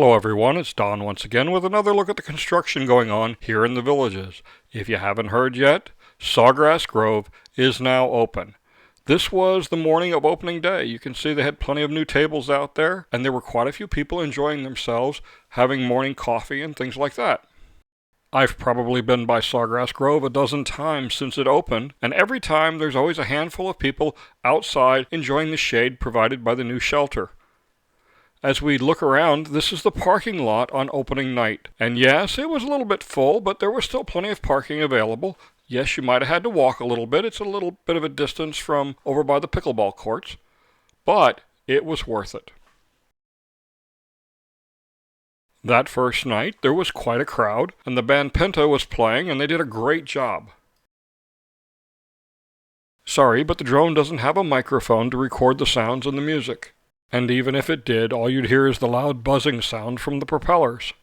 Hello everyone, it's Don once again with another look at the construction going on here in the Villages. If you haven't heard yet, Sawgrass Grove is now open. This was the morning of opening day. You can see they had plenty of new tables out there, and there were quite a few people enjoying themselves, having morning coffee and things like that. I've probably been by Sawgrass Grove a dozen times since it opened, and every time there's always a handful of people outside enjoying the shade provided by the new shelter. As we look around, this is the parking lot on opening night. And yes, it was a little bit full, but there was still plenty of parking available. Yes, you might have had to walk a little bit. It's a little bit of a distance from over by the pickleball courts, but it was worth it. That first night, there was quite a crowd, and the band Pinto was playing, and they did a great job. Sorry, but the drone doesn't have a microphone to record the sounds and the music. And even if it did, all you'd hear is the loud buzzing sound from the propellers.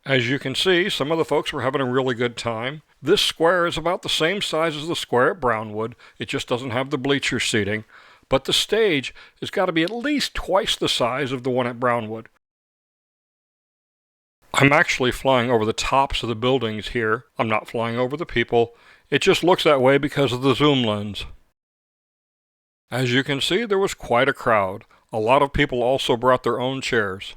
As you can see, some of the folks were having a really good time. This square is about the same size as the square at Brownwood. It just doesn't have the bleacher seating. But the stage has got to be at least twice the size of the one at Brownwood. I'm actually flying over the tops of the buildings here. I'm not flying over the people. It just looks that way because of the zoom lens. As you can see, there was quite a crowd. A lot of people also brought their own chairs.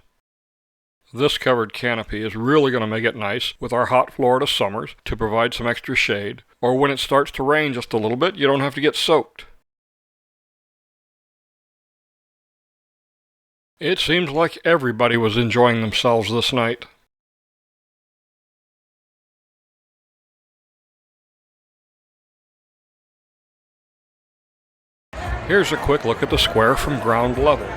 This covered canopy is really going to make it nice with our hot Florida summers to provide some extra shade. Or when it starts to rain just a little bit, you don't have to get soaked. It seems like everybody was enjoying themselves this night. Here's a quick look at the square from ground level.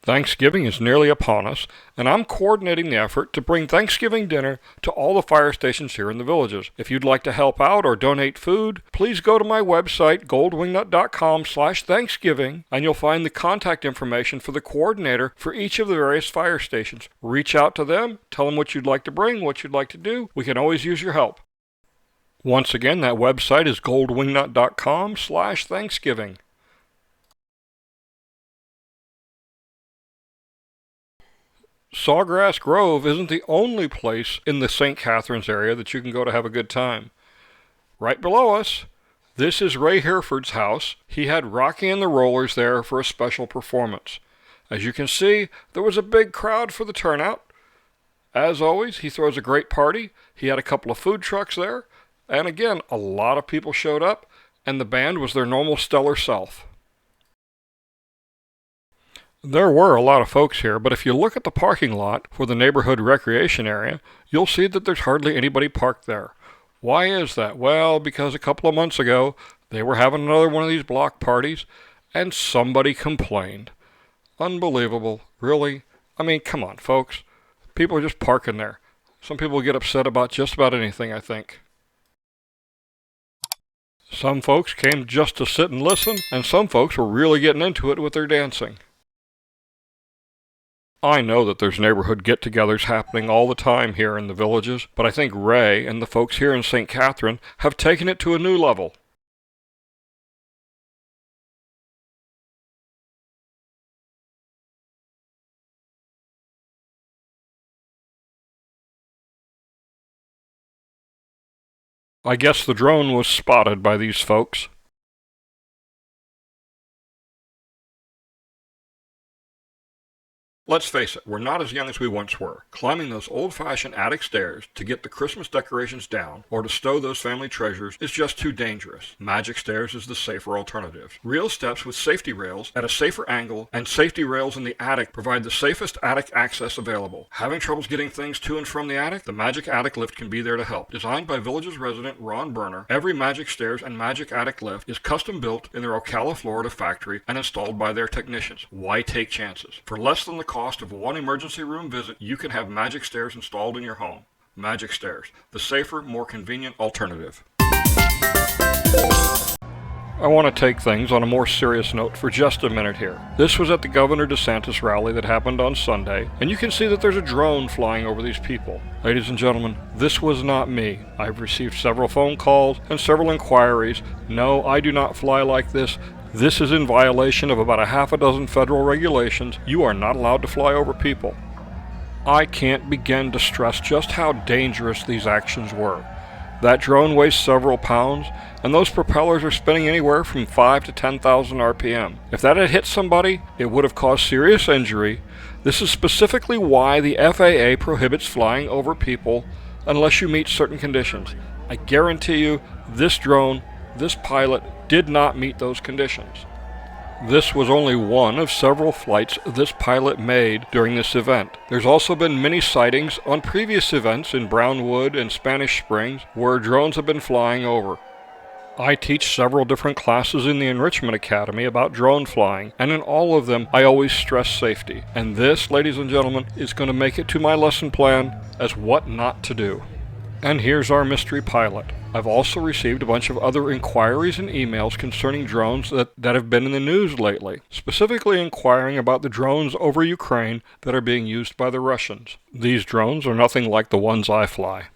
Thanksgiving is nearly upon us, and I'm coordinating the effort to bring Thanksgiving dinner to all the fire stations here in the Villages. If you'd like to help out or donate food, please go to my website, goldwingnut.com/Thanksgiving, and you'll find the contact information for the coordinator for each of the various fire stations. Reach out to them, tell them what you'd like to bring, what you'd like to do. We can always use your help. Once again, that website is goldwingnut.com/Thanksgiving. Sawgrass Grove isn't the only place in the St. Catharines area that you can go to have a good time. Right below us, this is Ray Hereford's house. He had Rocky and the Rollers there for a special performance. As you can see, there was a big crowd for the turnout. As always, he throws a great party. He had a couple of food trucks there. And again, a lot of people showed up, and the band was their normal stellar self. There were a lot of folks here, but if you look at the parking lot for the neighborhood recreation area, you'll see that there's hardly anybody parked there. Why is that? Well, because a couple of months ago, they were having another one of these block parties, and somebody complained. Unbelievable. Really? I mean, come on, folks. People are just parking there. Some people get upset about just about anything, I think. Some folks came just to sit and listen, and some folks were really getting into it with their dancing. I know that there's neighborhood get-togethers happening all the time here in the Villages, but I think Ray and the folks here in St. Catherine have taken it to a new level. I guess the drone was spotted by these folks. Let's face it, we're not as young as we once were. Climbing those old-fashioned attic stairs to get the Christmas decorations down or to stow those family treasures is just too dangerous. Magic stairs is the safer alternative. Real steps with safety rails at a safer angle and safety rails in the attic provide the safest attic access available. Having troubles getting things to and from the attic? The Magic Attic Lift can be there to help. Designed by Villages resident Ron Berner, every Magic Stairs and Magic Attic Lift is custom built in their Ocala, Florida factory and installed by their technicians. Why take chances? For less than the cost of one emergency room visit, you can have Magic Stairs installed in your home. Magic Stairs, the safer, more convenient alternative. I want to take things on a more serious note for just a minute here. This was at the Governor DeSantis rally that happened on Sunday, and you can see that there's a drone flying over these people. Ladies and gentlemen, this was not me. I've received several phone calls and several inquiries. No, I do not fly like this. This is in violation of about a half a dozen federal regulations. You are not allowed to fly over people. I can't begin to stress just how dangerous these actions were. That drone weighs several pounds, and those propellers are spinning anywhere from 5 to 10,000 RPM. If that had hit somebody, it would have caused serious injury. This is specifically why the FAA prohibits flying over people unless you meet certain conditions. I guarantee you, this drone, this pilot, did not meet those conditions. This was only one of several flights this pilot made during this event. There's also been many sightings on previous events in Brownwood and Spanish Springs where drones have been flying over. I teach several different classes in the Enrichment Academy about drone flying, and in all of them I always stress safety. And this, ladies and gentlemen, is going to make it to my lesson plan as what not to do. And here's our mystery pilot. I've also received a bunch of other inquiries and emails concerning drones that have been in the news lately, specifically inquiring about the drones over Ukraine that are being used by the Russians. These drones are nothing like the ones I fly.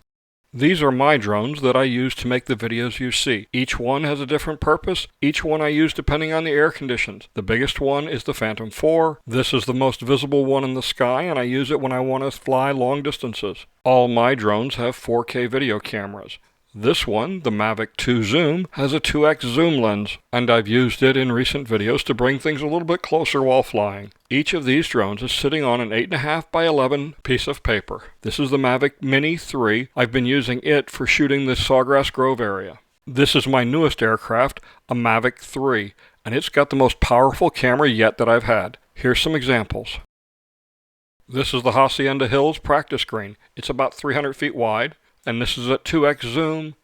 These are my drones that I use to make the videos you see. Each one has a different purpose. Each one I use depending on the air conditions. The biggest one is the Phantom 4. This is the most visible one in the sky, and I use it when I want to fly long distances. All my drones have 4K video cameras. This one, the Mavic 2 Zoom, has a 2x zoom lens, and I've used it in recent videos to bring things a little bit closer while flying. Each of these drones is sitting on an 8.5 by 11 piece of paper. This is the Mavic Mini 3. I've been using it for shooting the Sawgrass Grove area. This is my newest aircraft, a Mavic 3, and it's got the most powerful camera yet that I've had. Here's some examples. This is the Hacienda Hills practice green. It's about 300 feet wide. And this is at 2x zoom.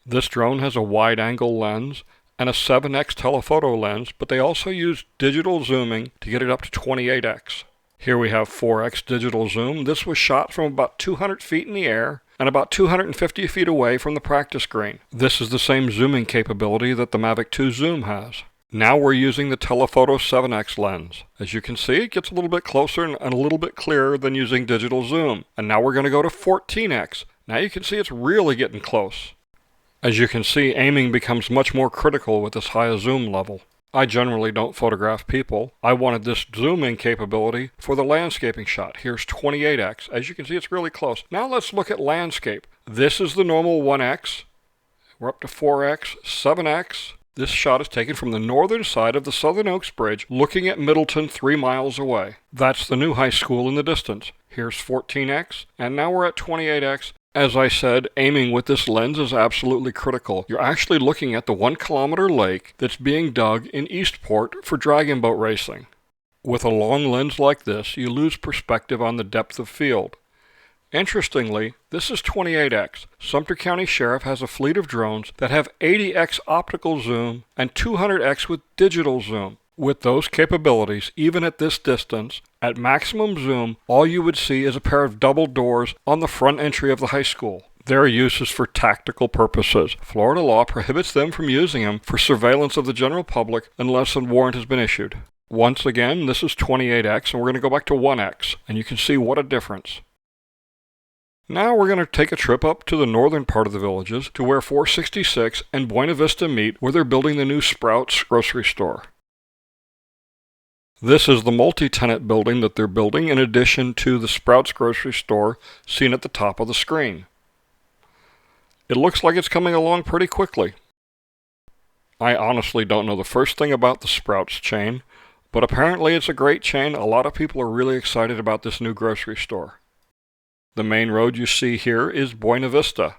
This drone has a wide-angle lens and a 7x telephoto lens, but they also use digital zooming to get it up to 28x. Here we have 4x digital zoom. This was shot from about 200 feet in the air and about 250 feet away from the practice green. This is the same zooming capability that the Mavic 2 Zoom has. Now we're using the telephoto 7x lens. As you can see, it gets a little bit closer and a little bit clearer than using digital zoom. And now we're going to go to 14x. Now you can see it's really getting close. As you can see, aiming becomes much more critical with this high zoom level. I generally don't photograph people. I wanted this zooming capability for the landscaping shot. Here's 28x. As you can see, it's really close. Now let's look at landscape. This is the normal 1x. We're up to 4x, 7x. This shot is taken from the northern side of the Southern Oaks Bridge, looking at Middleton 3 miles away. That's the new high school in the distance. Here's 14x, and now we're at 28x. As I said, aiming with this lens is absolutely critical. You're actually looking at the 1 kilometer lake that's being dug in Eastport for dragon boat racing. With a long lens like this, you lose perspective on the depth of field. Interestingly, this is 28x. Sumter County Sheriff has a fleet of drones that have 80x optical zoom and 200x with digital zoom. With those capabilities, even at this distance, at maximum zoom, all you would see is a pair of double doors on the front entry of the high school. Their use is for tactical purposes. Florida law prohibits them from using them for surveillance of the general public unless a warrant has been issued. Once again, this is 28x, and we're going to go back to 1x, and you can see what a difference. Now we're going to take a trip up to the northern part of the villages to where 466 and Buena Vista meet, where they're building the new Sprouts grocery store. This is the multi-tenant building that they're building in addition to the Sprouts grocery store seen at the top of the screen. It looks like it's coming along pretty quickly. I honestly don't know the first thing about the Sprouts chain, but apparently it's a great chain. A lot of people are really excited about this new grocery store. The main road you see here is Buena Vista.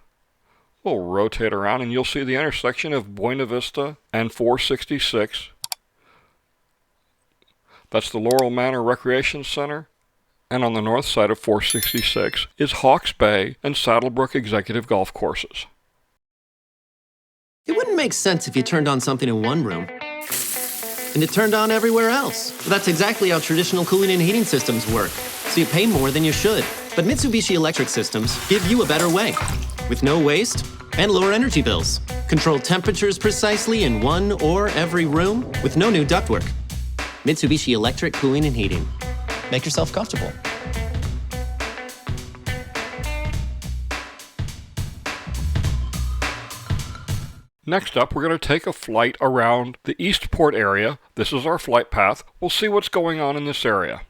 We'll rotate around and you'll see the intersection of Buena Vista and 466. That's the Laurel Manor Recreation Center. And on the north side of 466 is Hawks Bay and Saddlebrook Executive Golf Courses. It wouldn't make sense if you turned on something in one room and it turned on everywhere else. That's exactly how traditional cooling and heating systems work. So you pay more than you should. But Mitsubishi Electric Systems give you a better way. With no waste And lower energy bills. Control temperatures precisely in one or every room with no new ductwork. Mitsubishi Electric Cooling and Heating. Make yourself comfortable. Next up, we're going to take a flight around the Eastport area. This is our flight path. We'll see what's going on in this area.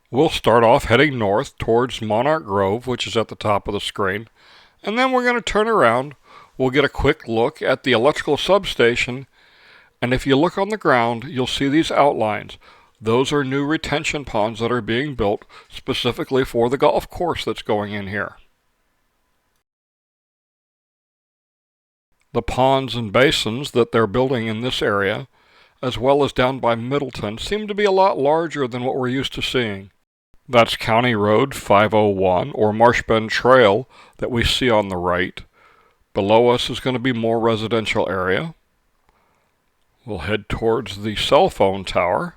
We'll start off heading north towards Monarch Grove, which is at the top of the screen. And then we're going to turn around. We'll get a quick look at the electrical substation. And if you look on the ground, you'll see these outlines. Those are new retention ponds that are being built specifically for the golf course that's going in here. The ponds and basins that they're building in this area, as well as down by Middleton, seem to be a lot larger than what we're used to seeing. That's County Road 501, or Marshbend Trail, that we see on the right. Below us is going to be more residential area. We'll head towards the cell phone tower.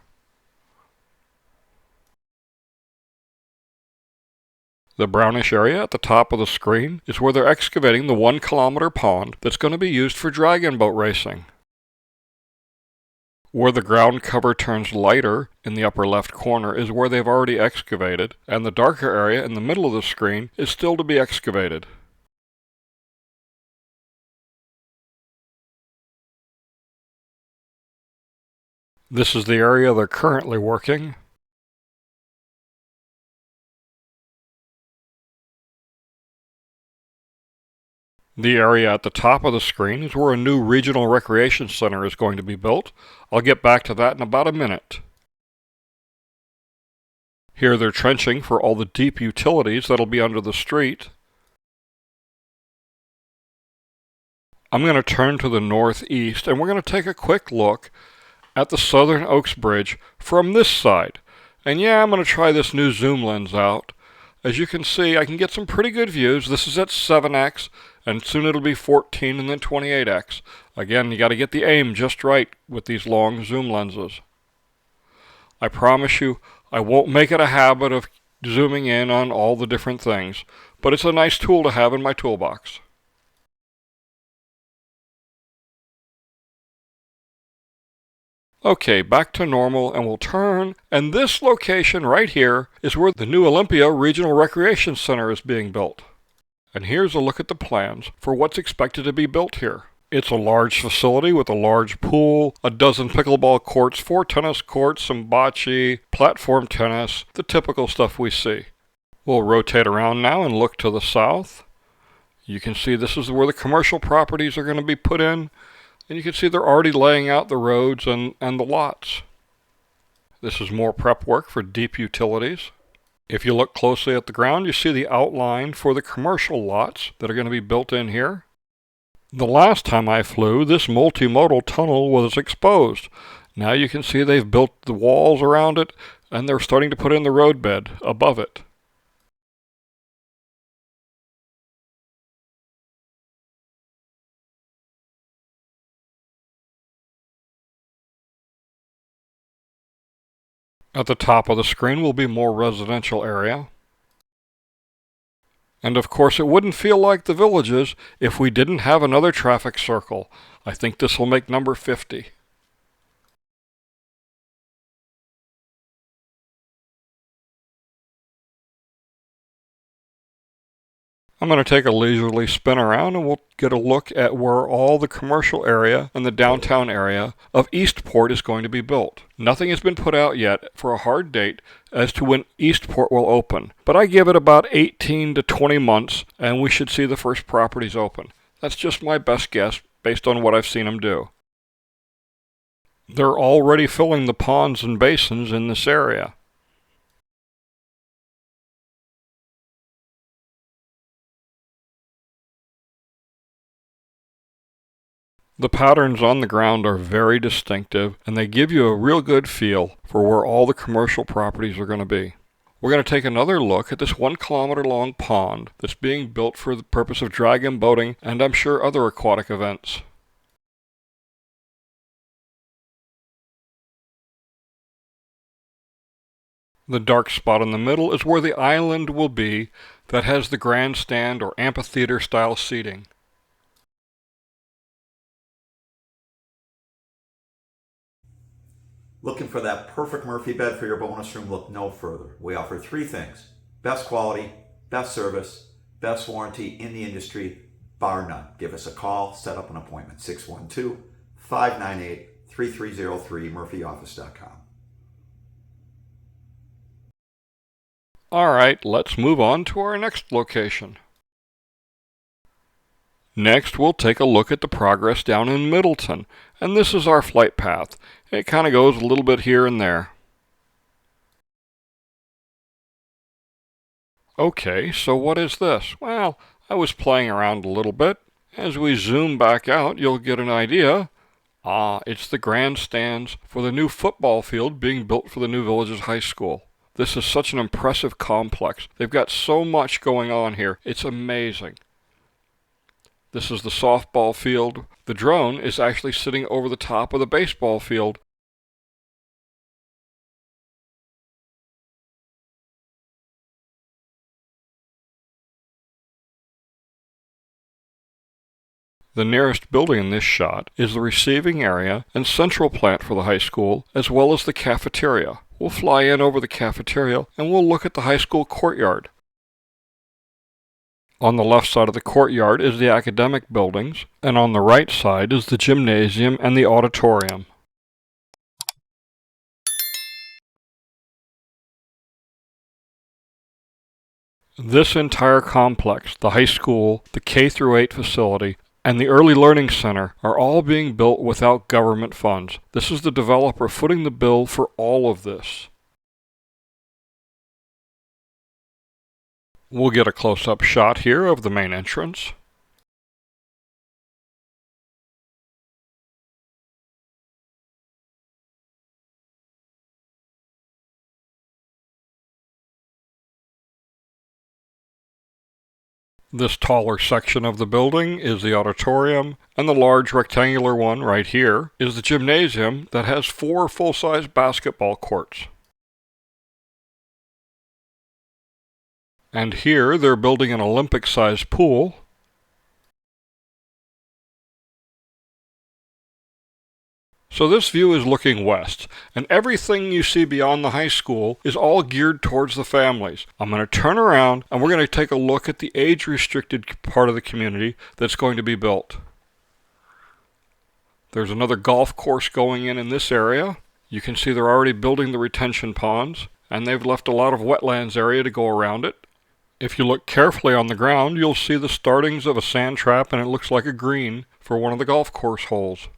The brownish area at the top of the screen is where they're excavating the 1 kilometer pond that's going to be used for dragon boat racing. Where the ground cover turns lighter in the upper left corner is where they've already excavated, and the darker area in the middle of the screen is still to be excavated. This is the area they're currently working. The area at the top of the screen is where a new regional recreation center is going to be built. I'll get back to that in about a minute. Here they're trenching for all the deep utilities that'll be under the street. I'm going to turn to the northeast and we're going to take a quick look at the Southern Oaks Bridge from this side. And yeah, I'm going to try this new zoom lens out. As you can see, I can get some pretty good views. This is at 7x, and soon it'll be 14 and then 28x. Again, you got to get the aim just right with these long zoom lenses. I promise you, I won't make it a habit of zooming in on all the different things, but it's a nice tool to have in my toolbox. Okay, back to normal, and we'll turn, and this location right here is where the new Olympia Regional Recreation Center is being built. And here's a look at the plans for what's expected to be built here. It's a large facility with a large pool, a dozen pickleball courts, 4 tennis courts, some bocce, platform tennis, the typical stuff we see. We'll rotate around now and look to the south. You can see this is where the commercial properties are going to be put in. And you can see they're already laying out the roads and the lots. This is more prep work for deep utilities. If you look closely at the ground, you see the outline for the commercial lots that are going to be built in here. The last time I flew, this multimodal tunnel was exposed. Now you can see they've built the walls around it, and they're starting to put in the roadbed above it. At the top of the screen will be more residential area. And of course it wouldn't feel like the Villages if we didn't have another traffic circle. I think this will make number 50. I'm going to take a leisurely spin around and we'll get a look at where all the commercial area and the downtown area of Eastport is going to be built. Nothing has been put out yet for a hard date as to when Eastport will open, but I give it about 18 to 20 months and we should see the first properties open. That's just my best guess based on what I've seen them do. They're already filling the ponds and basins in this area. The patterns on the ground are very distinctive, and they give you a real good feel for where all the commercial properties are going to be. We're going to take another look at this 1 kilometer long pond that's being built for the purpose of dragon boating and I'm sure other aquatic events. The dark spot in the middle is where the island will be that has the grandstand or amphitheater style seating. Looking for that perfect Murphy bed for your bonus room? Look no further. We offer three things: best quality, best service, best warranty in the industry, bar none. Give us a call, set up an appointment. 612-598-3303, murphyoffice.com. Alright, let's move on to our next location. Next, we'll take a look at the progress down in Middleton, and this is our flight path. It kind of goes a little bit here and there. Okay, so what is this? Well, I was playing around a little bit. As we zoom back out, you'll get an idea. It's the grandstands for the new football field being built for the New Villages High School. This is such an impressive complex. They've got so much going on here. It's amazing. This is the softball field. The drone is actually sitting over the top of the baseball field. The nearest building in this shot is the receiving area and central plant for the high school, as well as the cafeteria. We'll fly in over the cafeteria and we'll look at the high school courtyard. On the left side of the courtyard is the academic buildings, and on the right side is the gymnasium and the auditorium. This entire complex, the high school, the K-8 facility, and the Early Learning Center are all being built without government funds. This is the developer footing the bill for all of this. We'll get a close-up shot here of the main entrance. This taller section of the building is the auditorium, and the large rectangular one right here is the gymnasium that has 4 full-size basketball courts. And here they're building an Olympic-sized pool. So this view is looking west, and everything you see beyond the high school is all geared towards the families. I'm going to turn around and we're going to take a look at the age-restricted part of the community that's going to be built. There's another golf course going in this area. You can see they're already building the retention ponds, and they've left a lot of wetlands area to go around it. If you look carefully on the ground, you'll see the startings of a sand trap, and it looks like a green for one of the golf course holes.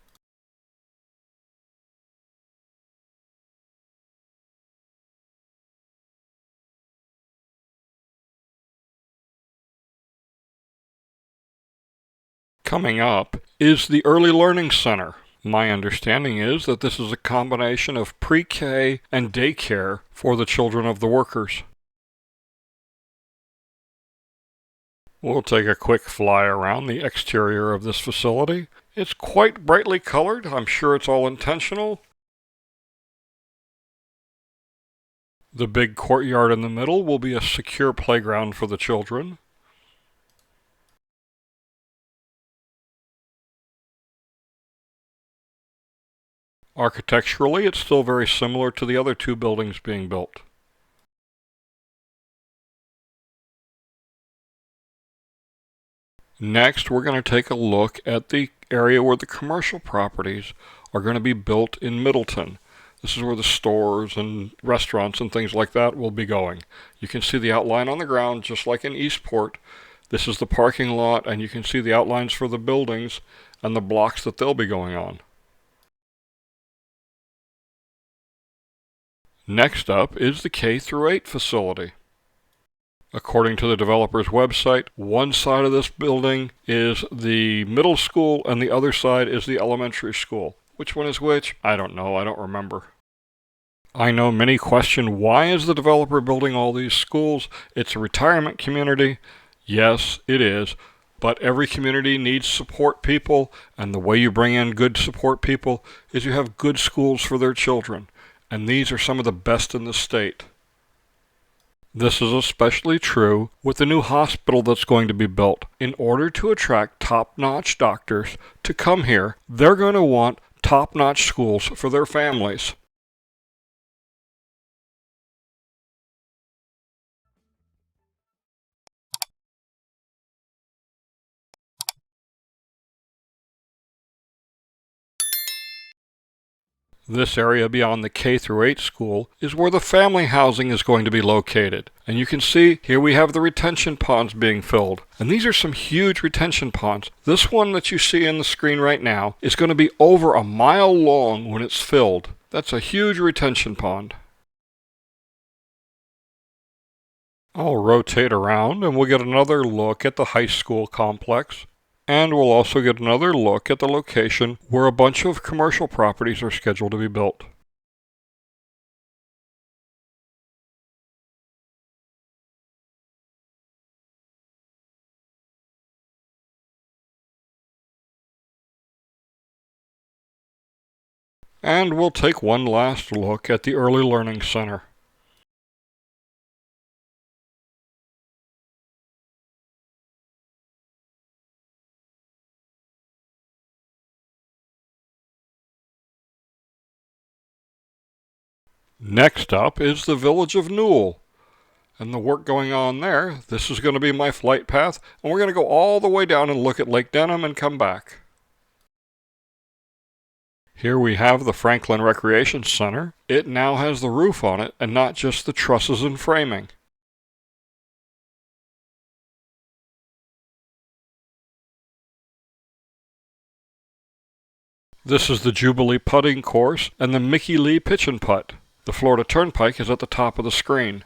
Coming up is the Early Learning Center. My understanding is that this is a combination of pre-K and daycare for the children of the workers. We'll take a quick fly around the exterior of this facility. It's quite brightly colored. I'm sure it's all intentional. The big courtyard in the middle will be a secure playground for the children. Architecturally, it's still very similar to the other 2 buildings being built. Next, we're going to take a look at the area where the commercial properties are going to be built in Middleton. This is where the stores and restaurants and things like that will be going. You can see the outline on the ground just like in Eastport. This is the parking lot, and you can see the outlines for the buildings and the blocks that they'll be going on. Next up is the K-8 facility. According to the developer's website, one side of this building is the middle school and the other side is the elementary school. Which one is which? I don't know. I don't remember. I know many question, why is the developer building all these schools? It's a retirement community. Yes, it is. But every community needs support people, and the way you bring in good support people is you have good schools for their children. And these are some of the best in the state. This is especially true with the new hospital that's going to be built. In order to attract top-notch doctors to come here, they're going to want top-notch schools for their families. This area beyond the K through 8 school is where the family housing is going to be located. And you can see here we have the retention ponds being filled. And these are some huge retention ponds. This one that you see on the screen right now is going to be over a mile long when it's filled. That's a huge retention pond. I'll rotate around and we'll get another look at the high school complex. And we'll also get another look at the location where a bunch of commercial properties are scheduled to be built. And we'll take one last look at the Early Learning Center. Next up is the village of Newell. And the work going on there, this is going to be my flight path, and we're going to go all the way down and look at Lake Denham and come back. Here we have the Franklin Recreation Center. It now has the roof on it and not just the trusses and framing. This is the Jubilee putting course and the Mickey Lee pitch and putt. The Florida Turnpike is at the top of the screen.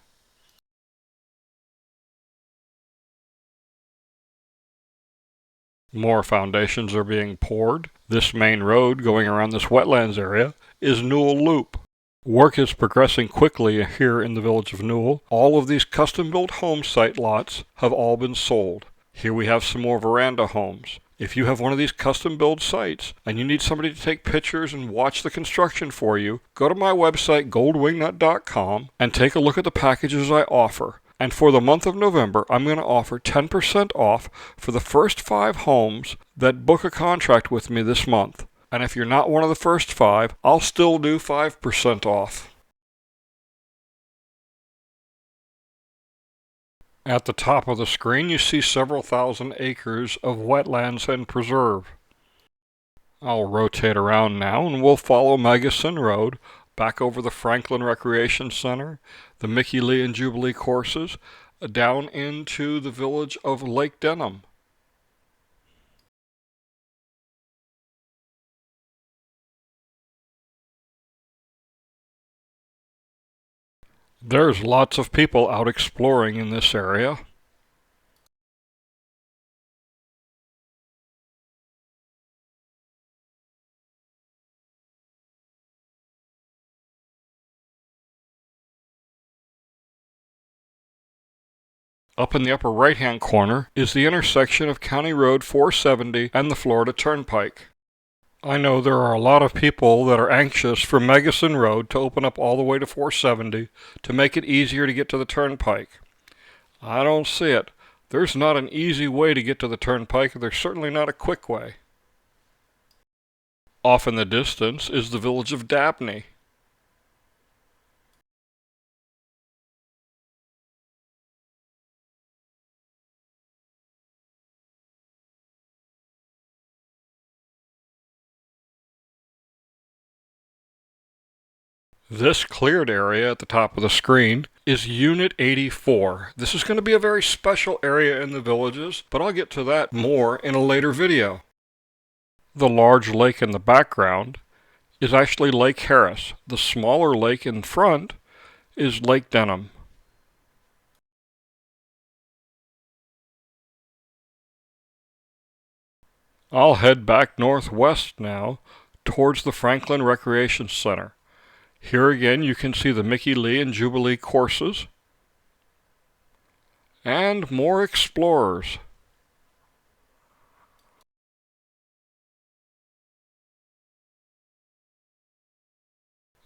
More foundations are being poured. This main road going around this wetlands area is Newell Loop. Work is progressing quickly here in the village of Newell. All of these custom-built home site lots have all been sold. Here we have some more veranda homes. If you have one of these custom-built sites and you need somebody to take pictures and watch the construction for you, go to my website, goldwingnut.com, and take a look at the packages I offer. And for the month of November, I'm going to offer 10% off for the first 5 homes that book a contract with me this month. And if you're not one of the first 5, I'll still do 5% off. At the top of the screen, you see several thousand acres of wetlands and preserve. I'll rotate around now and we'll follow Magasin Road back over the Franklin Recreation Center, the Mickey Lee and Jubilee courses, down into the village of Lake Denham. There's lots of people out exploring in this area. Up in the upper right-hand corner is the intersection of County Road 470 and the Florida Turnpike. I know there are a lot of people that are anxious for Magasin Road to open up all the way to 470 to make it easier to get to the Turnpike. I don't see it. There's not an easy way to get to the Turnpike, and there's certainly not a quick way. Off in the distance is the village of Dabney. This cleared area at the top of the screen is Unit 84. This is going to be a very special area in the villages, but I'll get to that more in a later video. The large lake in the background is actually Lake Harris. The smaller lake in front is Lake Denham. I'll head back northwest now towards the Franklin Recreation Center. Here again you can see the Mickey Lee and Jubilee courses and more explorers.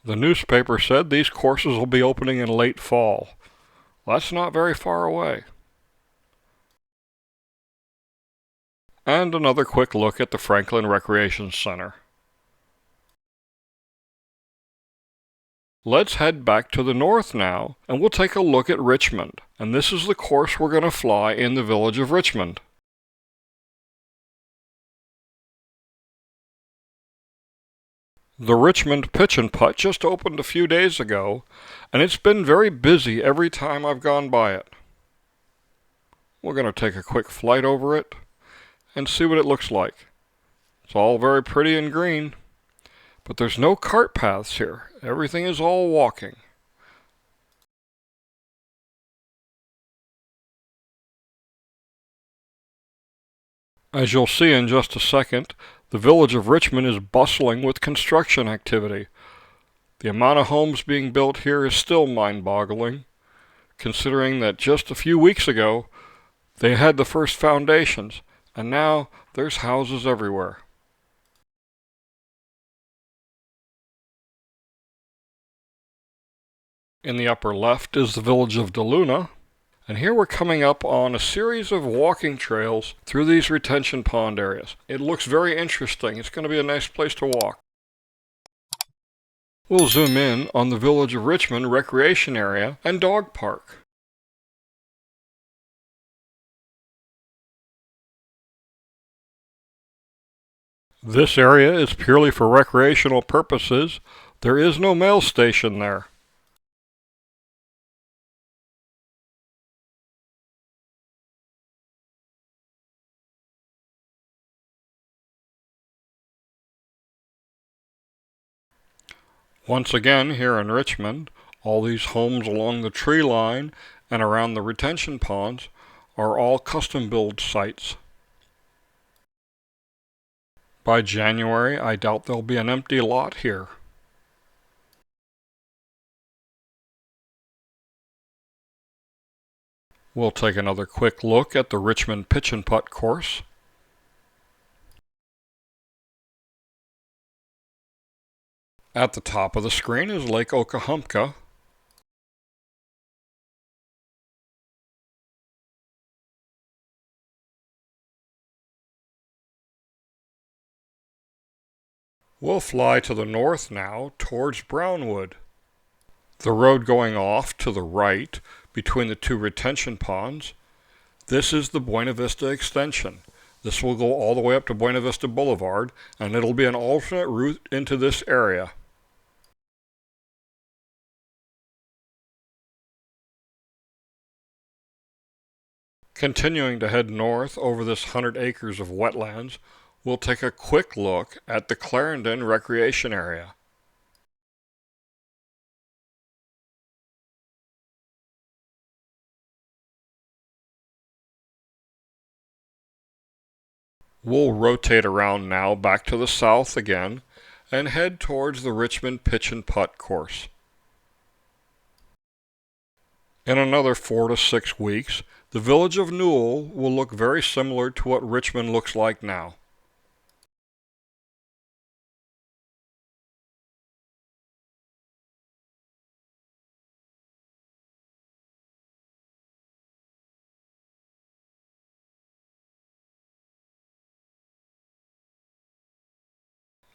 The newspaper said these courses will be opening in late fall. That's not very far away. And another quick look at the Franklin Recreation Center. Let's head back to the north now, and we'll take a look at Richmond. And this is the course we're going to fly in the village of Richmond. The Richmond Pitch and Putt just opened a few days ago, and it's been very busy every time I've gone by it. We're going to take a quick flight over it and see what it looks like. It's all very pretty and green. But there's no cart paths here. Everything is all walking. As you'll see in just a second, the village of Richmond is bustling with construction activity. The amount of homes being built here is still mind-boggling, considering that just a few weeks ago they had the first foundations, and now there's houses everywhere. In the upper left is the village of DeLuna, and here we're coming up on a series of walking trails through these retention pond areas. It looks very interesting. It's going to be a nice place to walk. We'll zoom in on the village of Richmond recreation area and dog park. This area is purely for recreational purposes. There is no mail station there. Once again, here in Richmond, all these homes along the tree line and around the retention ponds are all custom-build sites. By January, I doubt there'll be an empty lot here. We'll take another quick look at the Richmond Pitch and Putt course. At the top of the screen is Lake Okahumpka. We'll fly to the north now towards Brownwood. The road going off to the right between the two retention ponds, this is the Buena Vista extension. This will go all the way up to Buena Vista Boulevard, and it'll be an alternate route into this area. Continuing to head north over this 100 acres of wetlands, we'll take a quick look at the Clarendon Recreation Area. We'll rotate around now back to the south again and head towards the Richmond Pitch and Putt course. In another 4 to 6 weeks, the village of Newell will look very similar to what Richmond looks like now.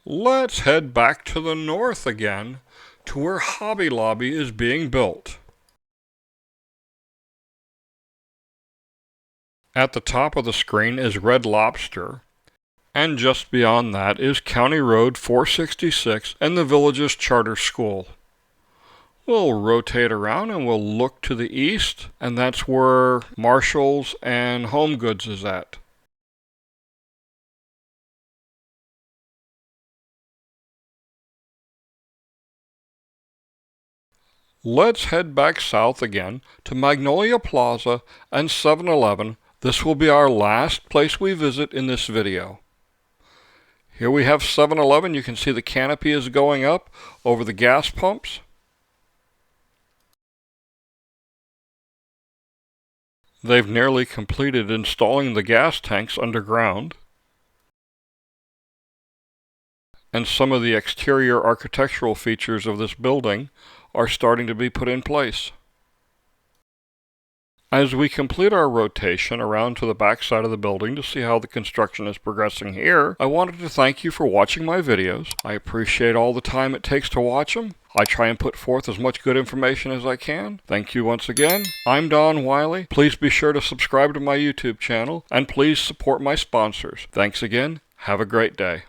Let's head back to the north again to where Hobby Lobby is being built. At the top of the screen is Red Lobster, and just beyond that is County Road 466 and the village's charter school. We'll rotate around and we'll look to the east, and that's where Marshall's and Home Goods is at. Let's head back south again to Magnolia Plaza and 7-Eleven. This will be our last place we visit in this video. Here we have 7-Eleven. You can see the canopy is going up over the gas pumps. They've nearly completed installing the gas tanks underground. And some of the exterior architectural features of this building are starting to be put in place. As we complete our rotation around to the back side of the building to see how the construction is progressing here, I wanted to thank you for watching my videos. I appreciate all the time it takes to watch them. I try and put forth as much good information as I can. Thank you once again. I'm Don Wiley. Please be sure to subscribe to my YouTube channel, and please support my sponsors. Thanks again. Have a great day.